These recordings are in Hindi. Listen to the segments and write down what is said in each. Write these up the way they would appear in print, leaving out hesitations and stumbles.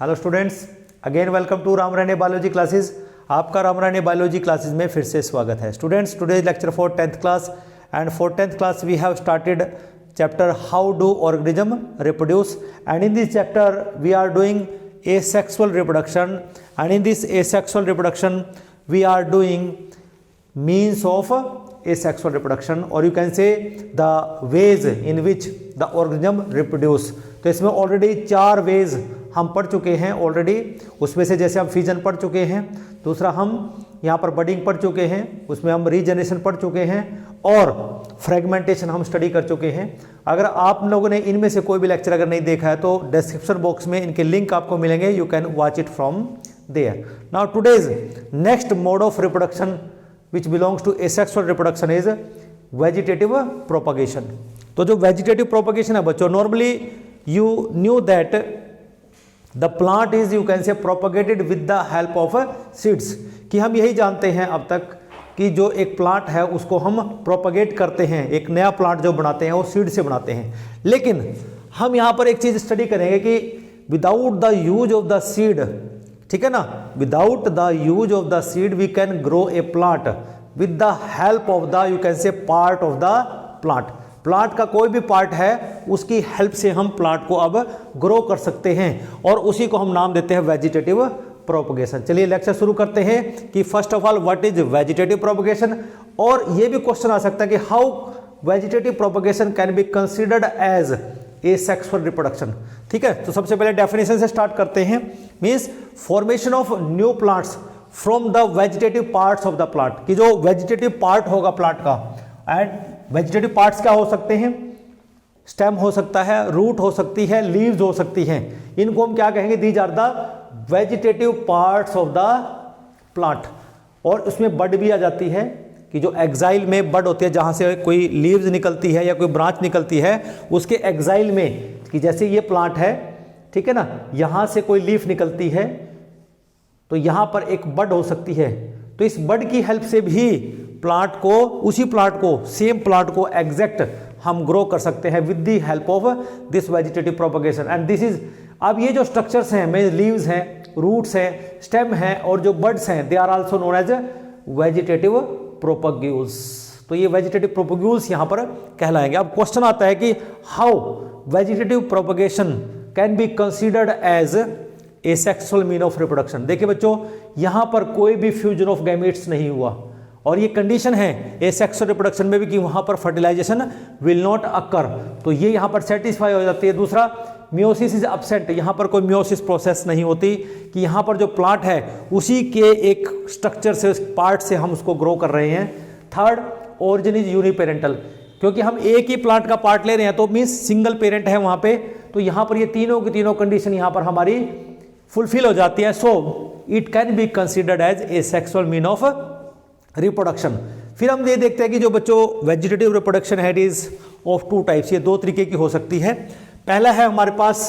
Hello students, again welcome to Ram Rane biology classes. आपका राम राणे बायोलॉजी क्लासेस में फिर से स्वागत है। Students, today lecture for 10th class and for 10th class we have started chapter how do organism reproduce, and in this chapter we are doing asexual reproduction, and in this asexual reproduction we are doing means of asexual reproduction, or you can say the ways in which the organism reproduce। तो इसमें ऑलरेडी 4 वेज हम पढ़ चुके हैं ऑलरेडी। उसमें से जैसे हम फिजन पढ़ चुके हैं, दूसरा हम यहाँ पर बडिंग पढ़ चुके हैं, उसमें हम रीजनरेशन पढ़ चुके हैं, और फ्रेगमेंटेशन हम स्टडी कर चुके हैं। अगर आप लोगों ने इनमें से कोई भी लेक्चर अगर नहीं देखा है तो डिस्क्रिप्शन बॉक्स में इनके लिंक आपको मिलेंगे, you can watch it from there. Now today's next mode of reproduction which belongs to asexual reproduction is vegetative propagation. तो जो वेजिटेटिव प्रोपगेशन है बच्चों, normally you knew that the plant is, you can say, propagated with the help of seeds, कि हम यही जानते हैं अब तक कि जो एक प्लांट है उसको हम प्रोपगेट करते हैं, एक नया प्लांट जो बनाते हैं वो सीड से बनाते हैं। लेकिन हम यहाँ पर एक चीज स्टडी करेंगे कि without the use of the seed, ठीक है ना, without the use of the seed we can grow a plant with the help of the, you can say, part of the plant. Plant का कोई भी पार्ट है उसकी हेल्प से हम प्लांट को अब ग्रो कर सकते हैं, और उसी को हम नाम देते हैं वेजिटेटिव प्रोपगेशन। चलिए लेक्चर शुरू करते हैं कि first of all what is vegetative propagation, और ये भी क्वेश्चन आ सकता है कि how vegetative propagation can be considered as asexual reproduction. ठीक है, तो सबसे पहले डेफिनेशन से स्टार्ट करते हैं। Means formation of new plants from the vegetative parts of the plant, कि जो वेजिटेटिव पार्ट होगा प्लांट का, एंड वेजिटेटिव पार्ट्स क्या हो सकते हैं, स्टेम हो सकता है, रूट हो सकती है, लीव्स हो सकती हैं। इनको हम क्या कहेंगे, these are the vegetative parts of the plant. और उसमें बड भी आ जाती है, कि जो एक्साइल में बड होती है, जहां से कोई लीव्स निकलती है या कोई ब्रांच निकलती है, उसके एक्साइल में, कि जैसे ये प्लांट है, ठीक है ना, यहां से कोई लीफ निकलती है तो यहां पर एक बड हो सकती है। तो इस बड की हेल्प से भी प्लांट को, उसी प्लांट को, सेम प्लांट को एग्जैक्ट हम ग्रो कर सकते हैं with the help of this vegetative propagation. And this is, अब ये जो स्ट्रक्चर्स हैं, में लीव्स हैं, रूट्स हैं, स्टेम हैं, और जो बड्स हैं, they are also known as vegetative propagules. तो ये वेजिटेटिव प्रोपग्यूल्स यहां पर कहलाएंगे। अब क्वेश्चन आता है कि how vegetative propagation can be considered as asexual mean of reproduction. देखिए बच्चों, यहां पर कोई भी फ्यूजन ऑफ गैमेट्स नहीं हुआ, और ये कंडीशन है एसेक्सुअल रिप्रोडक्शन में भी कि वहां पर फर्टिलाइजेशन विल नॉट अकर, तो ये यहां पर सेटिस्फाई हो जाती है। दूसरा, मियोसिस इज एब्सेंट, यहां पर कोई मियोसिस प्रोसेस नहीं होती, कि यहां पर जो प्लांट है उसी के एक स्ट्रक्चर से, पार्ट से हम उसको ग्रो कर रहे हैं। थर्ड, ओरिजिन इज यूनिपेरेंटल, क्योंकि हम एक ही प्लांट का पार्ट ले रहे हैं, तो मीन्स सिंगल पेरेंट है वहां पे, तो यहां पर ये तीनों की तीनों कंडीशन यहां पर हमारी फुलफिल हो जाती है। So it can be considered as asexual mean of reproduction. फिर हम ये देखते हैं कि जो बच्चों वेजिटेटिव रिप्रोडक्शन है, इट इज ऑफ 2 टाइप्स। ये 2 तरीके की हो सकती है। पहला है हमारे पास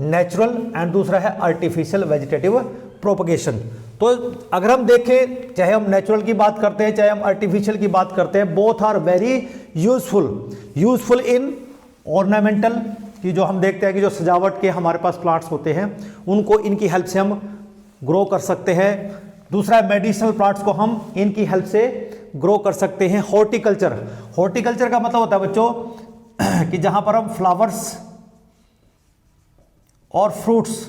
नेचुरल, एंड दूसरा है आर्टिफिशियल वेजिटेटिव प्रोपगेशन। तो अगर हम देखें, चाहे हम नेचुरल की बात करते हैं, चाहे हम आर्टिफिशियल की बात करते हैं, both are very useful in ornamental, कि जो हम देखते हैं कि जो सजावट के हमारे पास प्लांट्स होते हैं उनको इनकी हेल्प से हम ग्रो कर सकते हैं। दूसरा, मेडिसिनल प्लांट्स को हम इनकी हेल्प से ग्रो कर सकते हैं। हॉर्टिकल्चर का मतलब होता है बच्चों कि जहां पर हम फ्लावर्स और फ्रूट्स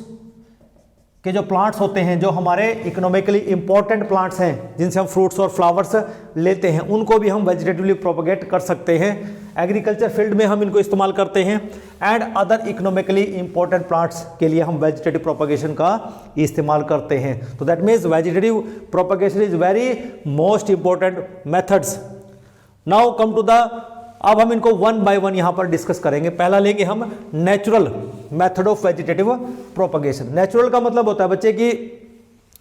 के जो प्लांट्स होते हैं, जो हमारे इकोनॉमिकली इंपॉर्टेंट प्लांट्स हैं, जिनसे हम फ्रूट्स और फ्लावर्स लेते हैं, उनको भी हम वेजिटेटिवली प्रोपगेट कर सकते हैं। एग्रीकल्चर फील्ड में हम इनको इस्तेमाल करते हैं, and other economically important plants के लिए हम वेजिटेटिव प्रोपगेशन का इस्तेमाल करते हैं। तो that means vegetative propagation is very most important methods. Now come to the, अब हम इनको 1 बाय 1 यहां पर डिस्कस करेंगे। पहला लेंगे हम natural method of vegetative propagation. Natural का मतलब होता है बच्चे कि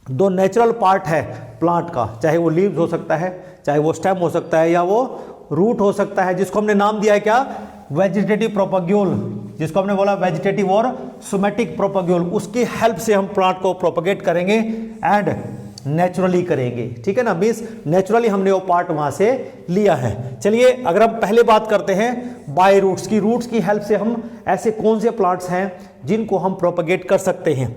दो नेचुरल पार्ट है प्लांट का, चाहे वो लीव्स हो सकता है, चाहे वो स्टेम हो सकता है, या वो रूट हो सकता है, जिसको हमने नाम दिया है क्या, वेजिटेटिव प्रोपग्यूल, जिसको हमने बोला वेजिटेटिव और सोमेटिक प्रोपग्यूल। उसकी हेल्प से हम प्लांट को प्रोपगेट करेंगे एंड नेचुरली करेंगे। ठीक है ना, मींस नेचुरली हमने वो पार्ट वहां से लिया है। चलिए अगर हम पहले बात करते हैं बाय रूट्स की हेल्प से हम ऐसे कौन से प्लांट्स हैं जिनको हम प्रोपगेट कर सकते हैं।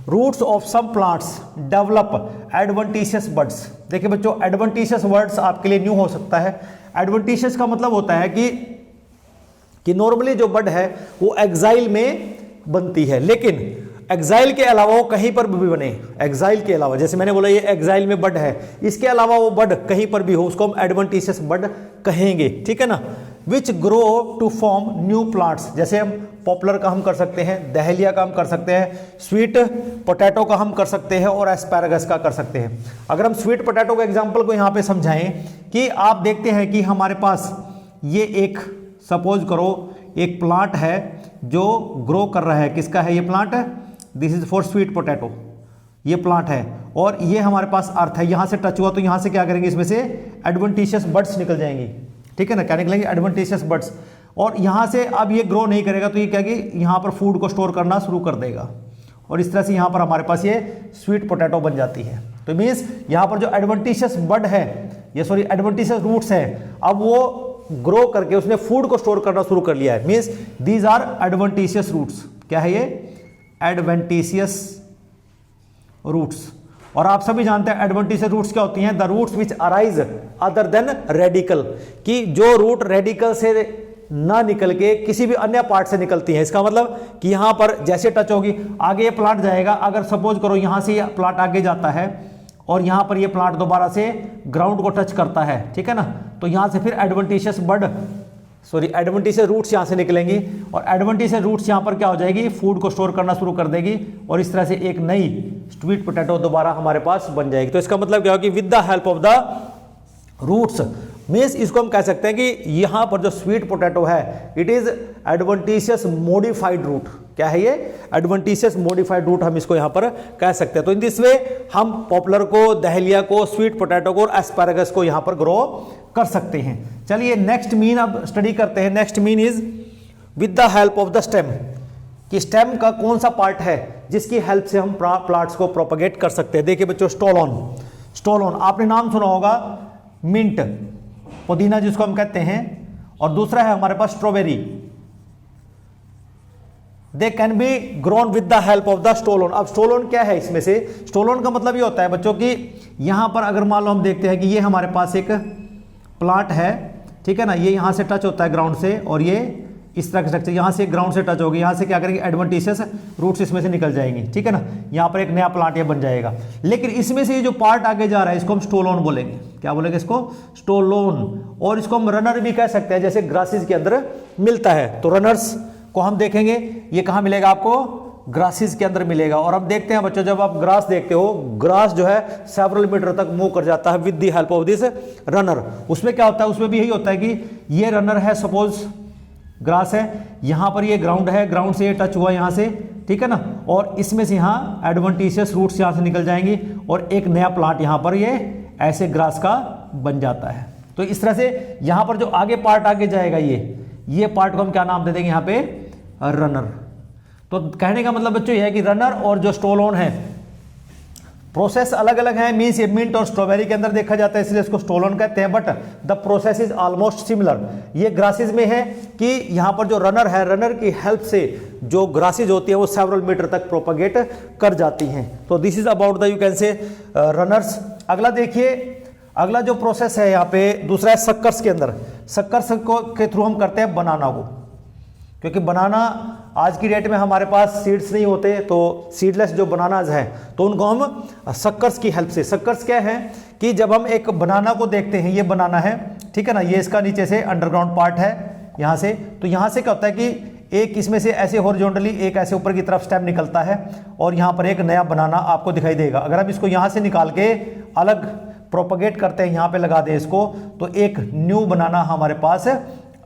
Roots of some plants develop adventitious buds. देखिए बच्चों, एडवेंटिशियस वर्ड्स आपके लिए न्यू हो सकता है। एडवेंटिशियस का मतलब होता है कि नॉर्मली जो बड है वो एक्साइल में बनती है, लेकिन एक्साइल के अलावा वो कहीं पर भी बने, एक्साइल के अलावा, जैसे मैंने बोला ये एक्साइल में बड है, इसके अलावा वो बड कहीं पर भी हो, उसको हम एडवेंटिशियस बड कहेंगे, ठीक है ना। Which grow to form new plants, जैसे हम पॉपुलर का हम कर सकते हैं, दहलिया का हम कर सकते हैं, स्वीट पोटैटो का हम कर सकते हैं और एस्पैरागस का कर सकते हैं। अगर हम स्वीट पोटैटो के एग्जाम्पल को यहाँ पे समझाएं कि आप देखते हैं कि हमारे पास ये एक, सपोज करो एक प्लांट है जो ग्रो कर रहा है, किसका है ये plant, this is for sweet potato, ये प्लांट है और ये हमारे पास अर्थ है, यहाँ से टच हुआ तो यहाँ से क्या करेंगे, इसमें से एडवेंटिशियस बड्स निकल जाएंगी, ठीक है ना, क्या निकलेंगे, एडवेंटिशियस बड्स। और यहाँ से अब ये ग्रो नहीं करेगा तो ये क्या कि यहाँ पर फूड को स्टोर करना शुरू कर देगा और इस तरह से यहाँ पर हमारे पास ये स्वीट पोटैटो बन जाती है। तो मीन्स यहाँ पर जो एडवेंटिशियस बड है, ये सॉरी एडवेंटिशियस रूट्स है, अब वो ग्रो करके उसने फूड को स्टोर करना शुरू कर लिया है, means these are adventitious roots. क्या है ये, एडवेंटिशियस रूट्स। और आप सभी जानते हैं एडवेंटिशियस रूट्स क्या होती हैं, the roots which arise other than radical, कि जो रूट रेडिकल से ना निकल के किसी भी अन्य पार्ट से निकलती है। इसका मतलब कि यहां पर जैसे टच होगी आगे ये प्लांट जाएगा, अगर सपोज करो यहां से ये प्लांट आगे जाता है और यहां पर ये प्लांट दोबारा से ग्राउंड को टच करता है, ठीक है ना, तो यहां से फिर एडवेंटिशियस बड, सॉरी एडवेंटिशियस रूट्स यहां से निकलेंगी और एडवेंटिशियस रूट्स यहां पर क्या हो जाएगी, फूड को स्टोर करना शुरू कर देगी और इस तरह से एक नई स्वीट पोटैटो दोबारा हमारे पास बन जाएगी। तो इसका मतलब क्या हो कि with the help of the roots, means इसको हम कह सकते हैं कि यहां पर जो स्वीट पोटैटो है it is adventitious modified root. क्या है ये, एडवेंटिशियस मॉडिफाइड रूट हम इसको यहां पर कह सकते हैं। तो इन दिस वे हम पॉपुलर को, दहलिया को, स्वीट पोटैटो को और एस्पैरागस को यहां पर ग्रो कर सकते हैं। चलिए नेक्स्ट मीन अब स्टडी करते हैं। Next mean is with the help of the stem, कि स्टेम का कौन सा पार्ट है जिसकी हेल्प से हम प्लांट्स को प्रोपगेट कर सकते हैं। देखिए बच्चों, स्टोलोन, स्टोलोन आपने नाम सुना होगा, मिंट, पुदीना जिसको हम कहते हैं, और दूसरा है हमारे पास strawberry. They can be grown with the help of the stolon. अब स्टोलोन क्या है, इसमें से स्टोलोन का मतलब ये होता है बच्चों कि यहां पर अगर मान लो हम देखते हैं कि ये हमारे पास एक प्लांट है, ठीक है ना, ये यहां से टच होता है ग्राउंड से और ये इस तरह का स्ट्रक्चर यहां से ग्राउंड से टच होगी, यहां से क्या करेंगे, एडवेंटिशियस रूट्स इसमें से निकल जाएंगी, ठीक है ना, यहां पर एक नया प्लांट ये बन जाएगा। लेकिन इसमें से ये जो पार्ट आगे जा रहा है इसको हम स्टोलोन बोलेंगे। क्या बोलेंगे इसको, स्टोलोन। और इसको हम रनर भी कह सकते हैं, जैसे ग्रासेस के अंदर मिलता है। तो रनर्स को हम देखेंगे, ये कहां मिलेगा आपको, ग्रासेस के अंदर मिलेगा। और अब देखते हैं बच्चों, जब आप ग्रास देखते हो, ग्रास जो है सेवरल मीटर तक मूव कर जाता है with the help of this runner. उसमें क्या होता है, उसमें भी यही होता है कि ये रनर है, सपोज ग्रास है, यहां पर ये ग्राउंड है, ग्राउंड से ये टच हुआ यहां से, ठीक है ना, और इसमें से यहां एडवेंटिशियस रूट्स यहां से निकल जाएंगी और एक नया प्लांट यहां पर ये ऐसे ग्रास का बन जाता है। तो इस तरह से यहां पर जो आगे पार्ट आगे जाएगा ये पार्ट को हम क्या नाम दे देंगे यहाँ पे, रनर। तो कहने का मतलब बच्चों ये है कि रनर और जो स्टोलोन है प्रोसेस अलग अलग है। मीन्स ये मिंट और स्ट्रॉबेरी के अंदर देखा जाता है इसलिए इसको स्टोलोन कहते हैं, but the process is almost similar. ये ग्रासेस में है कि यहाँ पर जो रनर है, रनर की हेल्प से जो ग्रासेस होती है वो सेवरल मीटर तक प्रोपगेट कर जाती हैं। तो this is about the you can से रनर्स। अगला देखिए, अगला जो प्रोसेस है यहाँ पे दूसरा है सक्कर्स के अंदर। सक्कर्स के थ्रू हम करते हैं बनाना को, क्योंकि बनाना आज की डेट में हमारे पास सीड्स नहीं होते, तो सीडलेस जो बनानाज हैं तो उनको हम सक्कर्स की हेल्प से। सक्कर्स क्या है कि जब हम एक बनाना को देखते हैं, ये बनाना है, ठीक है ना, ये इसका नीचे से अंडरग्राउंड पार्ट है यहाँ से, तो यहाँ से क्या होता है कि एक इसमें से ऐसे हॉरिजॉन्टली एक ऐसे ऊपर की तरफ स्टेम निकलता है और यहाँ पर एक नया बनाना आपको दिखाई देगा। अगर हम इसको यहाँ से निकाल के अलग प्रोपगेट करते हैं, यहाँ पे लगा दें इसको, तो एक न्यू बनाना हमारे पास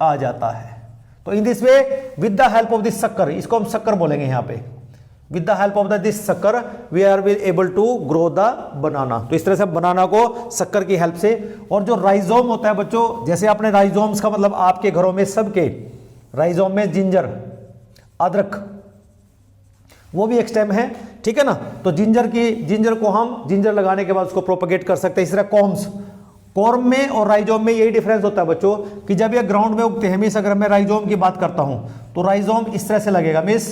आ जाता है। तो in this way with the help of this sucker, इसको हम सक्कर बोलेंगे यहाँ पे, with the help of this sucker we are able to grow the banana. तो इस तरह से बनाना को सक्कर की हेल्प से। और जो राइजोम होता है बच्चों, जैसे आपने राइजोम्स का मतलब आपके घरों में सबके राइजोम में जिंजर, अदरक, वो भी एक स्टेम है, ठीक है ना। तो जिंजर को हम जिंजर लगाने के बाद उसको प्रोपगेट कर सकते हैं। इस तरह कॉर्म में और राइजोम में यही डिफरेंस होता है बच्चों कि जब ये ग्राउंड में उगते हैं, मीन्स अगर मैं राइजोम की बात करता हूं तो राइजोम इस तरह से लगेगा, means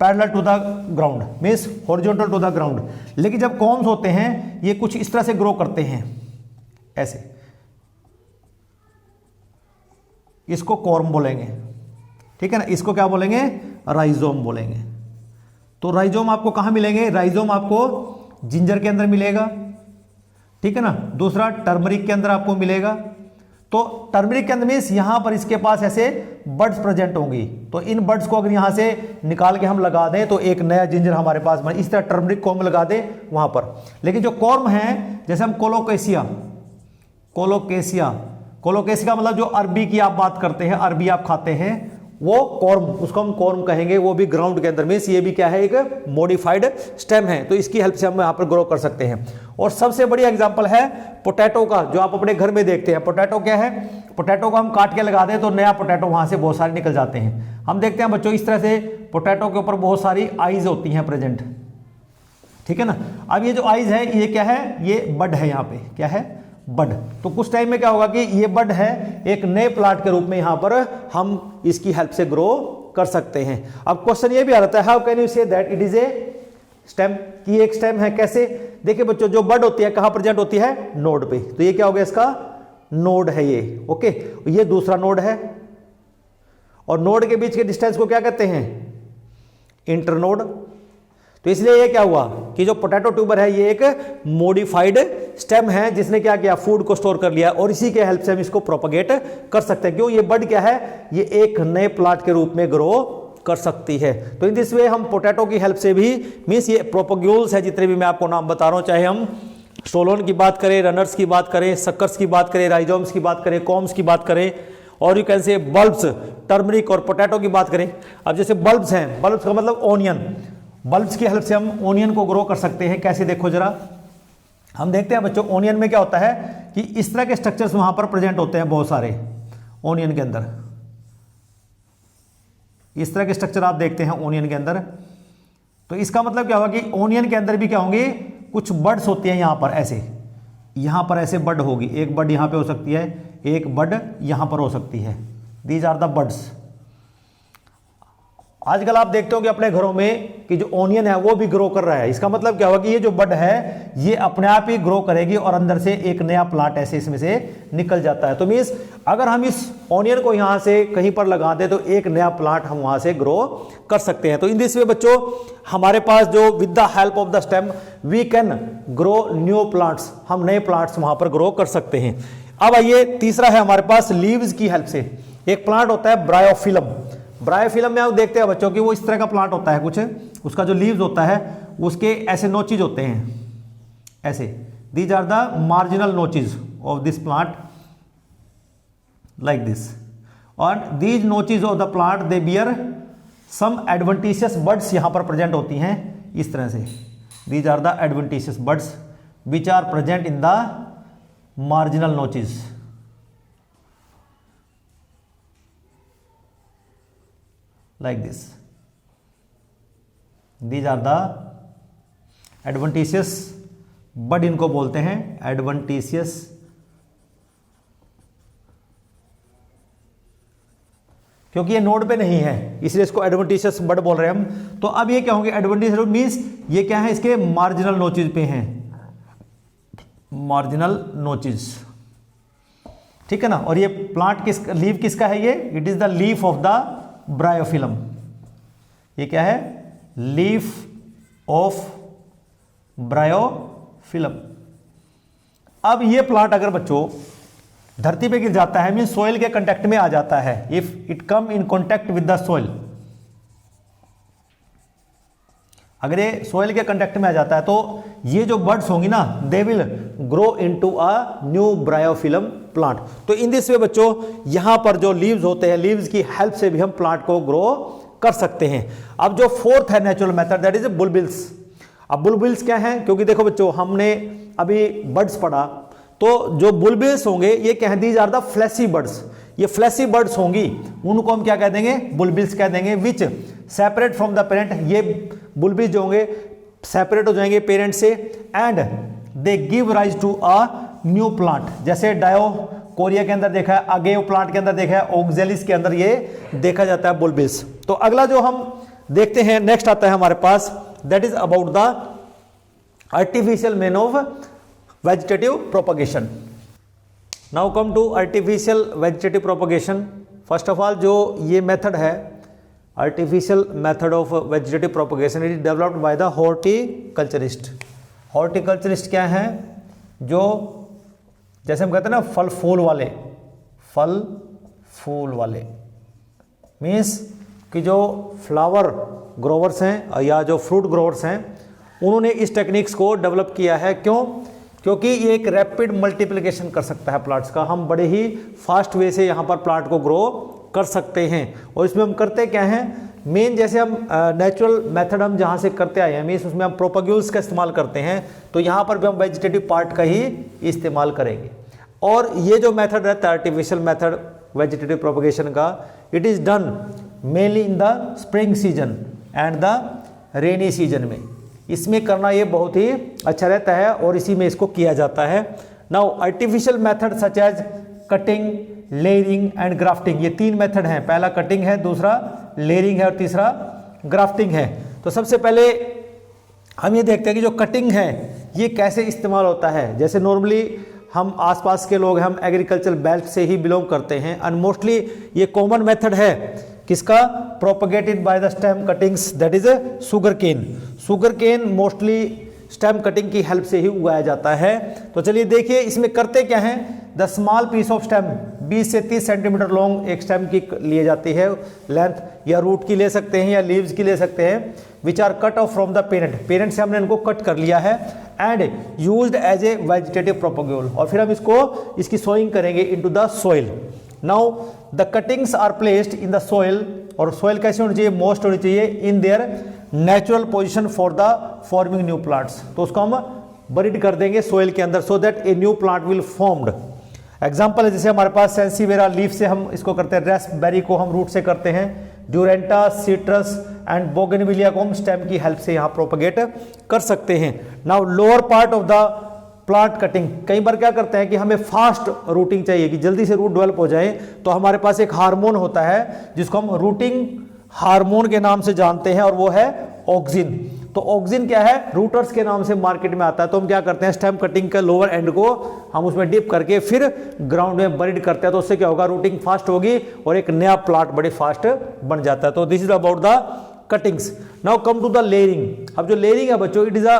parallel to the ground, means horizontal to the ground. लेकिन जब कॉर्म्स होते हैं ये कुछ इस तरह से ग्रो करते हैं, ऐसे, इसको कॉर्म बोलेंगे, ठीक है ना। इसको क्या बोलेंगे, राइजोम बोलेंगे। तो राइजोम आपको कहां मिलेंगे, राइजोम आपको जिंजर के अंदर मिलेगा, ठीक है ना। दूसरा टर्मरिक के अंदर आपको मिलेगा। तो टर्मरिक के अंदर मीन्स यहां पर इसके पास ऐसे बड्स प्रेजेंट होंगी, तो इन बड्स को अगर यहां से निकाल के हम लगा दें तो एक नया जिंजर हमारे पास बने। इस तरह टर्मरिक को हम लगा दें वहां पर। लेकिन जो कॉर्म है, जैसे हम कोलोकेसिया, कोलोकेसिया, कोलोकेसिया मतलब जो अरबी की आप बात करते हैं, अरबी आप खाते हैं, वो कॉर्म, उसको हम कॉर्म कहेंगे। वो भी ग्राउंड के अंदर, मीन्स ये भी क्या है, एक मॉडिफाइड स्टेम है। तो इसकी हेल्प से हम यहाँ पर ग्रो कर सकते हैं। और सबसे बड़ी एग्जांपल है पोटैटो का, जो आप अपने घर में देखते हैं। पोटैटो क्या है, पोटैटो को हम काट के लगा दें तो नया पोटैटो वहां से बहुत सारे निकल जाते हैं। हम देखते हैं बच्चों, इस तरह से पोटैटो के ऊपर बहुत सारी आईज होती हैं प्रेजेंट, ठीक है ना। अब ये जो आईज है ये क्या है, ये बड है, यहाँ पे क्या है, बड। तो कुछ टाइम में क्या होगा कि ये बड है, एक नए प्लांट के रूप में यहां पर हम इसकी हेल्प से ग्रो कर सकते हैं। अब क्वेश्चन ये भी आ रहा है, how can you say that it is a stem, कि एक स्टेम है। कैसे, देखिए बच्चों, जो बड होती है कहां प्रेजेंट होती है, नोड पे। तो ये क्या हो गया, इसका नोड है ये, ओके। ये दूसरा नोड है, और नोड के बीच के डिस्टेंस को क्या कहते हैं, इंटरनोड। तो इसलिए ये क्या हुआ कि जो पोटैटो ट्यूबर है ये एक मॉडिफाइड स्टेम है, जिसने क्या किया, फूड को स्टोर कर लिया, और इसी के हेल्प से हम इसको प्रोपगेट कर सकते हैं। क्यों, ये बड क्या है, ये एक नए प्लांट के रूप में ग्रो कर सकती है। तो इन दिस वे हम पोटैटो की हेल्प से भी, मीन्स ये प्रोपग्यूल्स है जितने भी मैं आपको नाम बता रहा हूं, चाहे हम स्टोलोन की बात करें, रनर्स की बात करें, सक्कर्स की बात करें, राइजोम्स की बात करें, कॉम्स की बात करें, और यू कैन से बल्ब्स, टर्मरिक और पोटैटो की बात करें। अब जैसे बल्ब्स हैं, बल्ब्स का मतलब ओनियन, बल्ब्स की हेल्प से हम ओनियन को ग्रो कर सकते हैं। कैसे, देखो जरा, हम देखते हैं बच्चों, ओनियन में क्या होता है कि इस तरह के स्ट्रक्चर्स वहां पर प्रेजेंट होते हैं बहुत सारे ओनियन के अंदर। इस तरह के स्ट्रक्चर आप देखते हैं ओनियन के अंदर। तो इसका मतलब क्या होगा कि ओनियन के अंदर भी क्या होंगे, कुछ बड्स होती हैं यहां पर, ऐसे, यहां पर ऐसे बड होगी। एक बड यहां पे हो सकती है, एक बड यहां पर हो सकती है। These are the buds. आजकल आप देखते हो कि अपने घरों में कि जो ओनियन है वो भी ग्रो कर रहा है। इसका मतलब क्या होगा कि ये जो बड है ये अपने आप ही ग्रो करेगी, और अंदर से एक नया प्लांट ऐसे इसमें से निकल जाता है। तो मीन्स अगर हम इस ओनियन को यहां से कहीं पर लगा दें तो एक नया प्लांट हम वहां से ग्रो कर सकते हैं। तो इन दिस वे बच्चों, हमारे पास जो with the help of the stem we can grow new plants, हम नए प्लांट्स वहां पर ग्रो कर सकते हैं। अब आइए, तीसरा है हमारे पास लीव्स की हेल्प से। एक प्लांट होता है ब्रायोफिलम। ब्रायोफिलम में आप देखते हैं बच्चों कि वो इस तरह का प्लांट होता है कुछ, उसका जो लीव्स होता है उसके ऐसे नोचेज होते हैं, ऐसे। These are the marginal notches of this plant, like this. और these notches of the plant they bear some adventitious buds, यहां पर प्रेजेंट होती हैं इस तरह से। These are the adventitious buds which are present in the marginal notches, like this. These are the adventitious bud, इनको बोलते हैं adventitious। क्योंकि ये नोड पे नहीं है इसलिए इसको एडवेंटिशियस बड बोल रहे हैं हम। तो अब ये क्या होंगे, एडवेंटिशियस मीन्स ये क्या है, इसके मार्जिनल नोचेज पे हैं, मार्जिनल नोचेज, ठीक है ना। और ये प्लांट लीफ किसका है, ये it is the leaf of the bryophyllum. ये क्या है, लीफ ऑफ ब्रायोफिलम। अब ये प्लांट अगर बच्चों धरती पे गिर जाता है, मीन सोइल के कांटेक्ट में आ जाता है, if it come in contact with the soil, अगर ये सोइल के कांटेक्ट में आ जाता है तो ये जो बर्ड्स होंगी ना, they will grow into a new bryophyllum plant. तो इन दिस वे बच्चों, यहां पर जो लीव्स होते हैं, लीव्स की हेल्प से भी हम प्लांट को ग्रो कर सकते हैं। अब जो फोर्थ है नेचुरल मेथड, दैट इज बुलबिल्स। अब बुलबिल्स क्या है, क्योंकि देखो बच्चों हमने अभी बर्ड्स पढ़ा, तो जो बुलबिल्स होंगे ये क्या है, these are the fleshy buds. ये फ्लैशी बर्ड्स होंगी, उनको हम क्या कह देंगे, बुलबिल्स कह देंगे, which separate from the parent. ये बुलबिल्स जो होंगे सेपरेट हो जाएंगे पेरेंट से, and they give rise to a new plant. जैसे डायोकोरिया के अंदर देखा है, अगेव प्लांट के अंदर देखा है, ऑक्जेलिस के अंदर ये देखा जाता है बुलबिल्स। तो अगला जो हम देखते हैं नेक्स्ट आता है हमारे पास, that is about the artificial mean of vegetative propagation. Now come to artificial vegetative propagation. First of all जो ये मेथड है artificial method of vegetative propagation, it is developed by the horticulturist. Horticulturist क्या है? जो जैसे हम कहते हैं ना फल फूल वाले मीन्स कि जो फ्लावर ग्रोवर्स हैं या जो फ्रूट ग्रोवर्स हैं, उन्होंने इस टेक्निक्स को डेवलप किया है। क्यों? क्योंकि ये एक रैपिड मल्टीप्लिकेशन कर सकता है प्लांट्स का। हम बड़े ही फास्ट वे से यहाँ पर प्लांट को ग्रो कर सकते हैं। और इसमें हम करते क्या हैं, मेन जैसे हम नेचुरल मेथड हम जहाँ से करते आए हैं, मीन्स उसमें हम प्रोपग्यूल्स का इस्तेमाल करते हैं, तो यहाँ पर भी हम वेजिटेटिव पार्ट का ही इस्तेमाल करेंगे। और ये जो मेथड रहता है आर्टिफिशियल मेथड वेजिटेटिव प्रोपगेशन का, it is done mainly in the spring season and the rainy season में। इसमें करना ये बहुत ही अच्छा रहता है और इसी में इसको किया जाता है। Now artificial method such as cutting, layering and grafting, ये 3 मेथड हैं। पहला कटिंग है, दूसरा लेयरिंग है और तीसरा ग्राफ्टिंग है। तो सबसे पहले हम ये देखते हैं कि जो कटिंग है ये कैसे इस्तेमाल होता है। जैसे नॉर्मली हम आसपास के लोग हैं, हम एग्रीकल्चर बेल्ट से ही बिलोंग करते हैं एंड मोस्टली ये कॉमन मेथड है किसका? Propagated by the stem cuttings, that is sugar cane. Sugar cane mostly stem cutting की हेल्प से ही उगाया जाता है। तो चलिए देखिए इसमें करते क्या हैं। The small piece of stem 20 से 30 सेंटीमीटर लॉन्ग एक स्टेम की लिए जाती है लेंथ, या रूट की ले सकते हैं या लीव्स की ले सकते हैं, which are cut off from the parent से हमने इनको कट कर लिया है and used as a vegetative propagule. और फिर हम इसकी सोइंग करेंगे into the soil. Now the cuttings are placed in the soil, और सोइल कैसे होनी चाहिए? मोस्ट होनी चाहिए in their natural position for the forming new plants. तो उसको हम बरीड कर देंगे सोइल के अंदर, so that a new plant will formed. Example है जैसे हमारे पास सेंसीवेरा लीफ से हम इसको करते हैं, रेस्पबेरी को हम रूट से करते हैं, ड्यूरेंटा, सिट्रस एंड बोगनविलिया को हम स्टेम की हेल्प से यहाँ प्रोपगेट कर सकते हैं। Now lower part of the plant cutting, कई बार क्या करते हैं कि हमें फास्ट रूटिंग चाहिए कि जल्दी से रूट डेवलप हो जाए, तो हमारे पास एक हार्मोन होता है जिसको हम रूटिंग हार्मोन के नाम से जानते हैं और वो है ऑक्सिन। तो ऑक्सिन क्या है? रूटर्स के नाम से मार्केट में आता है। तो हम क्या करते हैं, स्टेम कटिंग के लोअर एंड को हम उसमें डिप करके फिर ग्राउंड में बरीड करते हैं। तो उससे क्या होगा, रूटिंग फास्ट होगी और एक नया प्लांट बड़े फास्ट बन जाता है। तो this is about the cuttings. Now come to the layering. अब जो लेयरिंग है बच्चों, it is a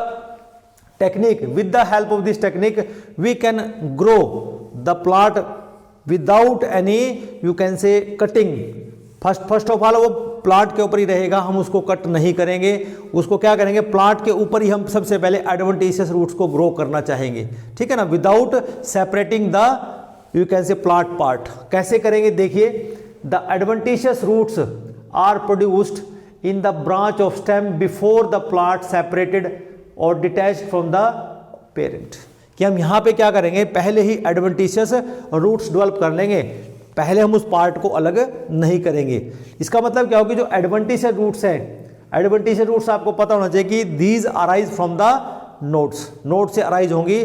technique, with the help of this technique we can grow the plant without any you can say cutting. First of all वो प्लांट के ऊपर ही रहेगा, हम उसको कट नहीं करेंगे। उसको क्या करेंगे, प्लांट के ऊपर ही हम सबसे पहले एडवेंटिशियस रूट्स को ग्रो करना चाहेंगे, ठीक है ना, without separating the you can say plant part. कैसे करेंगे देखिए, the adventitious roots are produced in the branch of stem before the plant separated और डिटैच्ड फ्रॉम द पेरेंट। कि हम यहाँ पे क्या करेंगे, पहले ही एडवेंटिशियस रूट्स डेवलप कर लेंगे, पहले हम उस पार्ट को अलग नहीं करेंगे। इसका मतलब क्या होगा, जो एडवेंटिशियस रूट्स हैं, एडवेंटिशियस रूट्स आपको पता होना चाहिए कि these arise from the nodes, node से अराइज होंगी।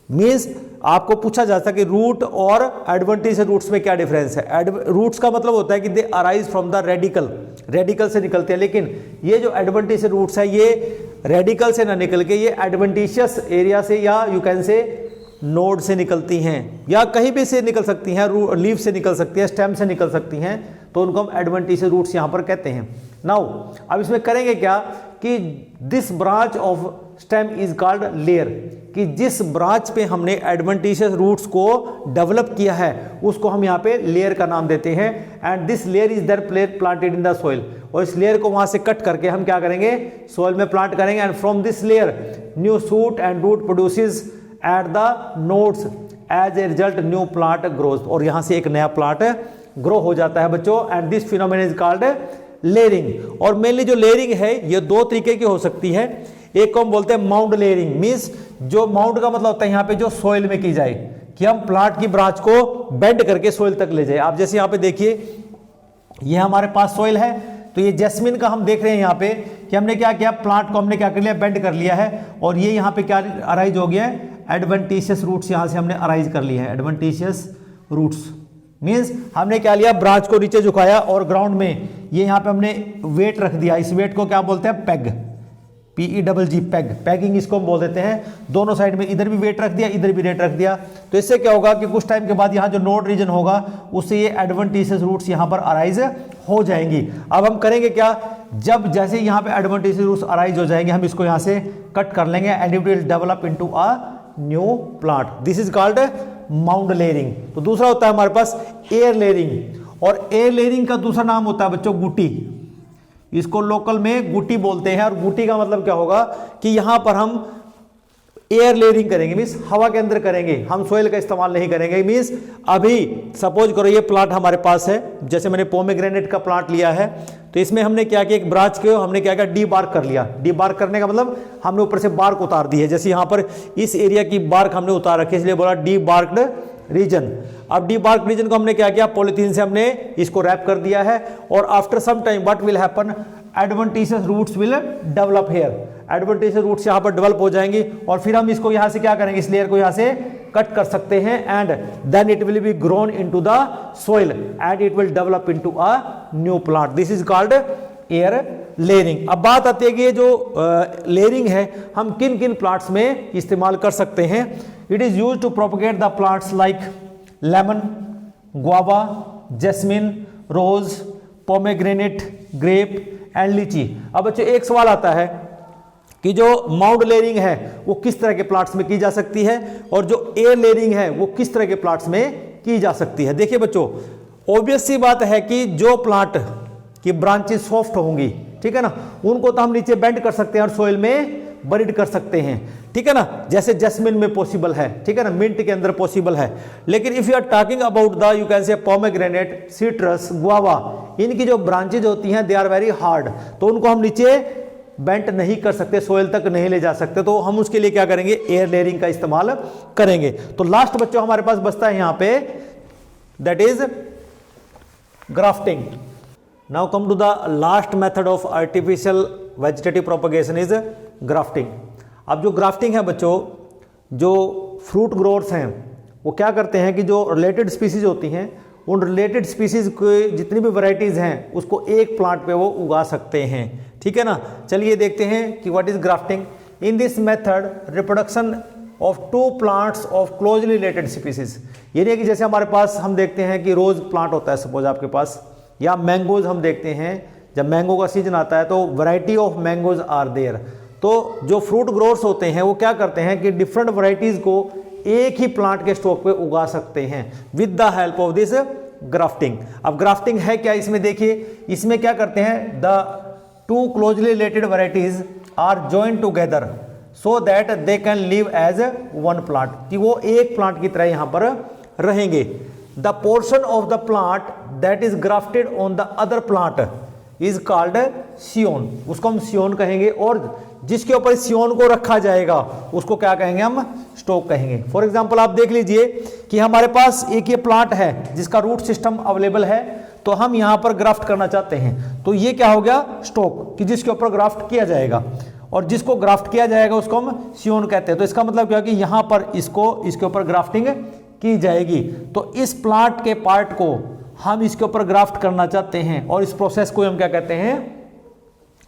मीन्स आपको पूछा जा सकता है कि रूट और एडवेंटिशियस रूट्स में क्या डिफरेंस है। रूट्स का मतलब होता है कि दे arise from the radical, radical से निकलते हैं, लेकिन ये जो एडवेंटिशियस रूट्स है ये रेडिकल से ना निकल के ये एडवेंटिशियस एरिया से या यू कैन से नोड से निकलती हैं, या कहीं भी से निकल सकती हैं, लीफ से निकल सकती हैं, स्टेम से निकल सकती हैं, तो उनको हम एडवेंटिशियस रूट्स यहाँ पर कहते हैं। नाउ अब इसमें करेंगे क्या कि this branch of stem is called layer, कि जिस ब्रांच पे हमने एडवेंटिशियस रूट्स को डेवलप किया है उसको हम यहाँ पे लेयर का नाम देते हैं। And this layer is there planted in the soil, और इस लेयर को वहाँ से कट करके हम क्या करेंगे, सोइल में प्लांट करेंगे। And from this layer new shoot and root produces at the nodes, as a result new plant grows, और यहाँ से एक नया प्लांट ग्रो हो जाता है बच्चों। And this phenomenon is called layering. और मेनली जो लेयरिंग है ये 2 तरीके की हो सकती है। एक को हम बोलते हैं माउंड लेयरिंग, मीन्स जो माउंड का मतलब होता है यहाँ पे जो सोइल में की जाए, कि हम प्लांट की ब्रांच को बेंड करके सोइल तक ले जाए। आप जैसे यहाँ पे देखिए, ये हमारे पास सोइल है, तो ये जैस्मिन का हम देख रहे हैं यहाँ पे कि हमने क्या किया, प्लांट को हमने क्या कर लिया, बेंड कर लिया है, और ये यहाँ पे क्या अराइज हो गया है, एडवेंटिशियस रूट्स यहाँ से हमने अराइज कर लिए हैं, एडवेंटिशियस रूट्स मीन्स हमने क्या लिया, ब्रांच को नीचे झुकाया और ग्राउंड में ये यहाँ पे हमने वेट रख दिया। इस वेट को क्या बोलते हैं, पैग, PEG, पैग, पैगिंग इसको हम बोल देते हैं। दोनों साइड में इधर भी वेट रख दिया, इधर भी वेट रख दिया। तो इससे क्या होगा कि कुछ टाइम के बाद यहाँ जो नोड रीजन होगा उससे ये एडवेंटिशियस रूट्स यहाँ पर अराइज हो जाएंगी। अब हम करेंगे क्या, जब जैसे यहाँ पे एडवेंटिशियस रूट्स अराइज हो जाएंगे हम इसको यहाँ से कट कर लेंगे and it will develop into a new plant. This is called mound layering. तो दूसरा होता है हमारे पास एयर लेयरिंग, और एयर लेयरिंग का दूसरा नाम होता है बच्चों गुटी। इसको लोकल में गुटी बोलते हैं। और गुटी का मतलब क्या होगा कि यहां पर हम एयर लेयरिंग करेंगे, मीन्स हवा के अंदर करेंगे, हम सोइल का इस्तेमाल नहीं करेंगे। मीन्स अभी सपोज करो ये प्लांट हमारे पास है, जैसे मैंने पोमेग्रेनेट का प्लांट लिया है, तो इसमें हमने क्या किया, एक ब्रांच के हमने क्या किया, डी बार्क कर लिया। डी बार्क करने का मतलब हमने ऊपर से बार्क उतार दी है। जैसे यहाँ पर इस एरिया की बार्क हमने उतार रखी है, इसलिए बोला डी बार्क्ड रीजन। अब डी बार्क रीजन को हमने क्या किया, पॉलिथीन से हमने इसको रैप कर दिया है। और after some time what will happen, adventitious roots will develop here. Adventitious roots यहाँ पर डेवलप हो जाएंगी और फिर हम इसको यहाँ से क्या करेंगे, इस लेयर को यहाँ से कट कर सकते हैं and then it will be grown into the soil and it will develop into a new plant. This is called air layering. अब बात आती है कि ये जो लेयरिंग है हम किन किन प्लांट्स में इस्तेमाल कर सकते हैं। It is used to propagate the plants like lemon, guava, jasmine, rose, pomegranate, grape and lychee. अब बच्चों एक सवाल आता है कि जो माउंड लेयरिंग है वो किस तरह के प्लांट्स में की जा सकती है और जो एयर लेयरिंग है वो किस तरह के प्लांट्स में की जा सकती है। देखिए बच्चों, ऑब्वियस सी बात है कि जो प्लांट की ब्रांचेस सॉफ्ट होंगी, ठीक है ना, उनको तो हम नीचे बेंड कर सकते हैं और सोइल में बरीड कर सकते हैं, ठीक है ना, जैसे जैस्मिन में पॉसिबल है, ठीक है ना, मिंट के अंदर पॉसिबल है। लेकिन if you are talking about the you can say pomegranate, citrus, guava, इनकी जो ब्रांचेज होती हैं दे आर वेरी हार्ड, तो उनको हम नीचे बेंट नहीं कर सकते, सोइल तक नहीं ले जा सकते। तो हम उसके लिए क्या करेंगे, एयर लेयरिंग का इस्तेमाल करेंगे। तो लास्ट बच्चों हमारे पास बचता है यहां पे, that is grafting. Now come to the last method of artificial vegetative propagation is grafting. अब जो ग्राफ्टिंग है बच्चों, जो फ्रूट ग्रोअर्स हैं वो क्या करते हैं कि जो रिलेटेड स्पीसीज होती हैं उन रिलेटेड स्पीसीज के जितनी भी वैरायटीज हैं उसको एक प्लांट पे वो उगा सकते हैं, ठीक है ना। चलिए देखते हैं कि what is grafting. In this method reproduction of two plants of closely related species, ये नहीं कि जैसे हमारे पास हम देखते हैं कि रोज प्लांट होता है सपोज आपके पास, या मैंगोज हम देखते हैं जब मैंगो का सीजन आता है तो variety of mangoes are there. तो जो फ्रूट ग्रोअर्स होते हैं वो क्या करते हैं कि डिफरेंट वैरायटीज को एक ही प्लांट के स्टॉक पे उगा सकते हैं with the help of this grafting. अब ग्राफ्टिंग है क्या, इसमें देखिए, इसमें क्या करते हैं, the two closely related varieties are joined together so that they can live as one plant, कि वो एक प्लांट की तरह यहां पर रहेंगे। The portion of the plant that is grafted on the other plant is called scion, उसको हम सियोन कहेंगे, और जिसके ऊपर सियोन को रखा जाएगा उसको क्या कहेंगे, हम स्टॉक कहेंगे। फॉर एग्जांपल आप देख लीजिए कि हमारे पास एक ये प्लांट है जिसका रूट सिस्टम अवेलेबल है, तो हम यहां पर ग्राफ्ट करना चाहते हैं, तो ये क्या हो गया, स्टॉक, कि जिसके ऊपर ग्राफ्ट किया जाएगा, और जिसको ग्राफ्ट किया जाएगा उसको हम सियोन कहते हैं। तो इसका मतलब क्या है कि यहां पर इसके ऊपर ग्राफ्टिंग की जाएगी। तो इस प्लांट के पार्ट को हम इसके ऊपर ग्राफ्ट करना चाहते हैं और इस प्रोसेस को हम क्या कहते हैं,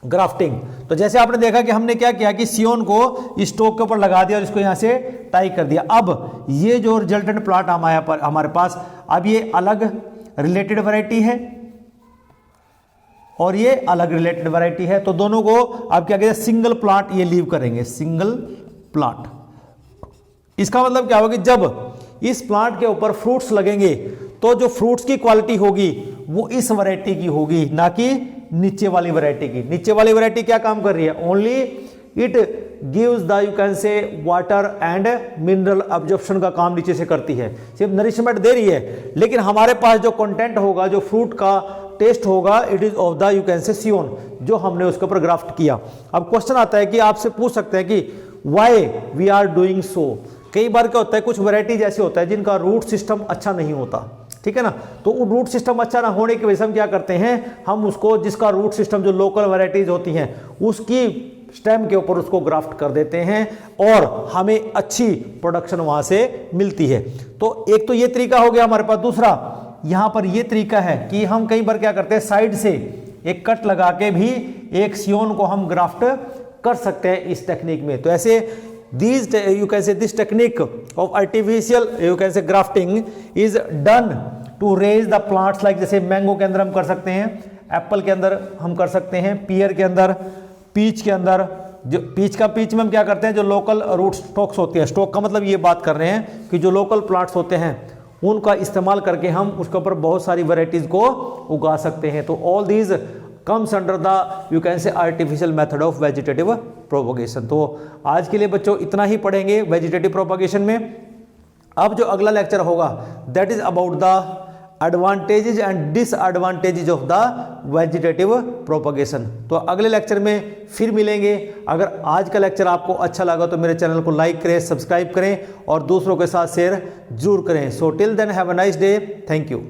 ग्राफ्टिंग। तो जैसे आपने देखा कि हमने क्या किया कि सियोन को इस स्टॉक के ऊपर लगा दिया और इसको यहां से टाई कर दिया। अब ये जो रिजल्टेंट प्लांट हमारे पास, अब ये अलग रिलेटेड वैरायटी है और ये अलग रिलेटेड वैरायटी है, तो दोनों को अब क्या कहते हैं, सिंगल प्लांट ये लीव करेंगे, सिंगल प्लांट। इसका मतलब क्या होगा कि जब इस प्लांट के ऊपर फ्रूट्स लगेंगे तो जो फ्रूट्स की क्वालिटी होगी वो इस वैरायटी की होगी, ना कि नीचे वाली वैरायटी की। नीचे वाली वैरायटी क्या काम कर रही है, only it gives the you can से वाटर एंड मिनरल अब्जॉर्प्शन का काम नीचे से करती है, सिर्फ नरिशमेंट दे रही है, लेकिन हमारे पास जो कंटेंट होगा, जो फ्रूट का टेस्ट होगा, it is of the you can say scion, जो हमने उसके ऊपर ग्राफ्ट किया। अब क्वेश्चन आता है कि आपसे पूछ सकते हैं कि why we are doing so. कई बार क्या होता है, कुछ वैरायटीज ऐसे होता है जिनका रूट सिस्टम अच्छा नहीं होता, ठीक है ना, तो रूट सिस्टम अच्छा ना होने की वजह से हम क्या करते हैं, हम उसको जिसका रूट सिस्टम जो लोकल वैरायटीज होती हैं उसकी स्टेम के ऊपर उसको ग्राफ्ट कर देते हैं और हमें अच्छी प्रोडक्शन वहां से मिलती है। तो एक तो ये तरीका हो गया हमारे पास। दूसरा, यहाँ पर ये तरीका है कि हम कई बार क्या करते हैं, साइड से एक कट लगा के भी एक सियोन को हम ग्राफ्ट कर सकते हैं इस टेक्निक में। तो ऐसे these you can say this technique of artificial you can say grafting is done to raise the plants like जैसे मैंगो के अंदर हम कर सकते हैं, एप्पल के अंदर हम कर सकते हैं, पियर के अंदर, पीच के अंदर। जो पीच में हम क्या करते हैं, जो लोकल रूट स्टॉक्स होते हैं, स्टॉक का मतलब ये बात कर रहे हैं कि जो लोकल प्लांट्स होते हैं उनका इस्तेमाल करके हम उसके ऊपर बहुत सारी वैरायटीज को उगा सकते हैं। तो all these comes under the you can से artificial method of vegetative propagation. तो आज के लिए बच्चों इतना ही पढ़ेंगे वेजिटेटिव प्रोपगेशन में। अब जो अगला लेक्चर होगा that is about the advantages and disadvantages of the vegetative propagation. तो अगले लेक्चर में फिर मिलेंगे। अगर आज का लेक्चर आपको अच्छा लगा तो मेरे चैनल को लाइक करें, सब्सक्राइब करें और दूसरों के साथ शेयर जरूर करें। So till then have a nice day, thank you.